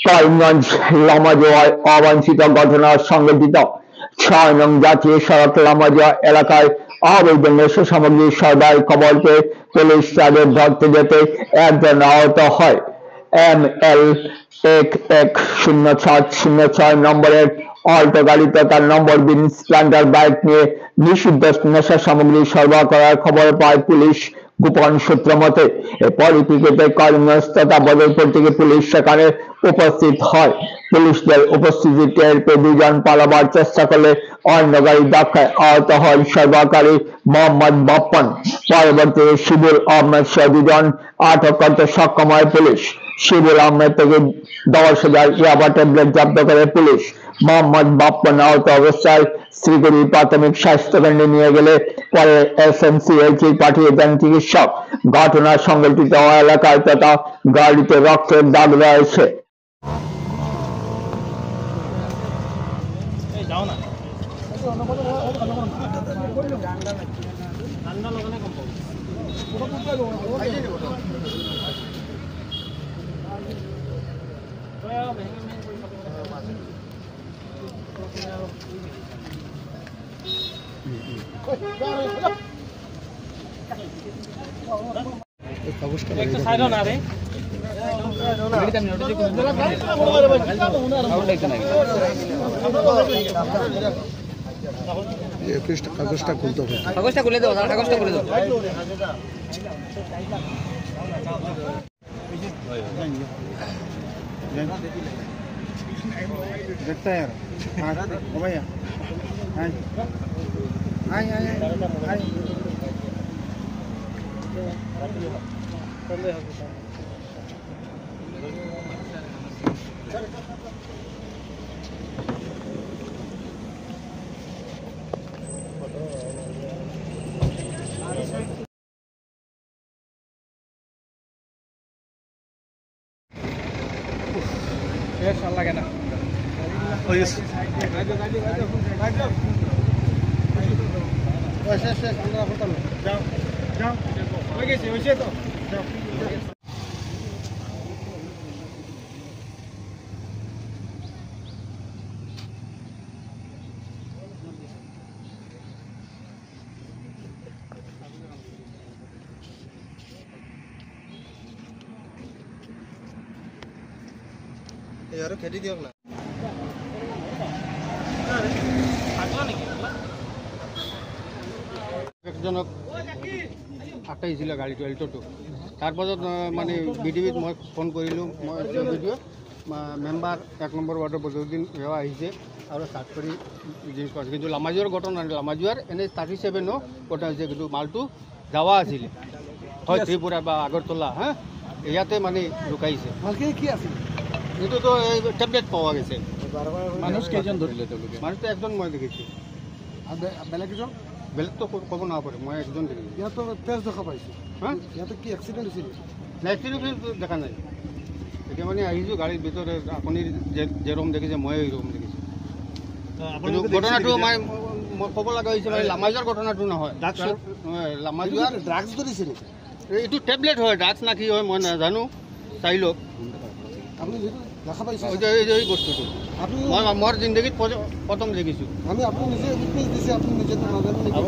করিমগঞ্জ লামাজোয়ায় অবাঞ্ছিত ঘটনা সংঘটিত। ৬ নং জাতীয় সড়ক লামাজোয়া এলাকায় অবৈধ নেশা সামগ্রী সরবরাহের খবর পেয়ে পুলিশ তাদের ধরতে যেতে একজন আহত হয়। ML-110606 নম্বরের অল্টো গাড়িতে তার নম্বরবিহীন স্প্লেন্ডার বাইক নিয়ে নিষিদ্ধ নেশা সামগ্রী সরবরাহ করার খবর পায় পুলিশ। গোপন সূত্র মতে এর পরিপ্রেক্ষিতে করিমগঞ্জ তথা বদরপুর থেকে পুলিশ সেখানে উপস্থিত হয়। পুলিশদের উপস্থিতি টের পেয়ে দুজন পালাবার চেষ্টা করলে অন্য গাড়ি ধাক্কায় আহত হন সরবরাহকারী মোহাম্মদ বাপ্পন। পরবর্তীতে শিবুল আহমেদ সহ দুজন আটক করতে সক্ষম হয় পুলিশ। শিবুল আহমেদ থেকে 10,000 ইয়াবা ট্যাবলেট জব্দ করে পুলিশ। মোহাম্মদ বাপ্পন আহত অবস্থায় শ্রীগুড়ি প্রাথমিক স্বাস্থ্যকেন্দ্রে নিয়ে গেলে পরে SMCH পাঠিয়ে দেন চিকিৎসক। ঘটনা সংঘটিত এলাকায় তথা গাড়িতে রক্তের দাগ রয়েছে। কাগজটা খুলে দাও, কাগজটা খুলে দাও। देखता है यार। ओ भैया आए आए आए आए লাগে না यार खेती दियक ना একজনক আটাইছিল গাড়ীটো এল্টোটো। তাৰ পাছত মানে বিডিবিত মই ফোন কৰিলোঁ। মই ভিডিঅ' মেম্বাৰ 1 নম্বৰ ৱাৰ্ডৰ বদৰুদ্দিন সেৱা আহিছে আৰু ষ্টাৰ্ট কৰি জিনিস কৰিছে। কিন্তু লামাজোৱাৰ ঘটনা লামাজোৱাৰ NH-37 কথা হৈছে, কিন্তু মালটো যাৱা আছিলে হয় ত্ৰিপুৰা বা আগৰতলা। ইয়াতে মানে লুকাইছে। কি আছিল এইটোতো টেবলেট পোৱা গৈছে। মানুহ কেইজন ধৰিলে তেওঁলোকে? মানুহটো একজন মই দেখিছোঁ। বেলেগজন বেলেগতো ক'ব নোৱাৰে, মই একজন দেখিছোঁ। ইয়াতো তেজ দেখা পাইছোঁ। ইয়াতে কি এক্সিডেণ্ট হৈছিল? এক্সিডেণ্ট দেখা নাই। এতিয়া মানে আহিছোঁ গাড়ীৰ ভিতৰত, আপুনি যে ৰুম দেখিছে মই এই ৰুম দেখিছোঁ। ঘটনাটো মই ক'ব লগা হৈছে মানে লামাজোৱাৰ ঘটনাটো নহয়। লামাজোৱাৰ ড্ৰাগছ ধৰিছিল। এইটো টেবলেট হয়, ড্ৰাগছ না কি হয় মই নাজানো, চাই লওক। আপুনি দেখা পাইছে এই বস্তুটো মই মোৰ জিন্দগীত প্ৰথম দেখিছোঁ। আমি আপুনি নিজে উইটনেছ দিছে, আপুনি নিজে নাজানো নেকি?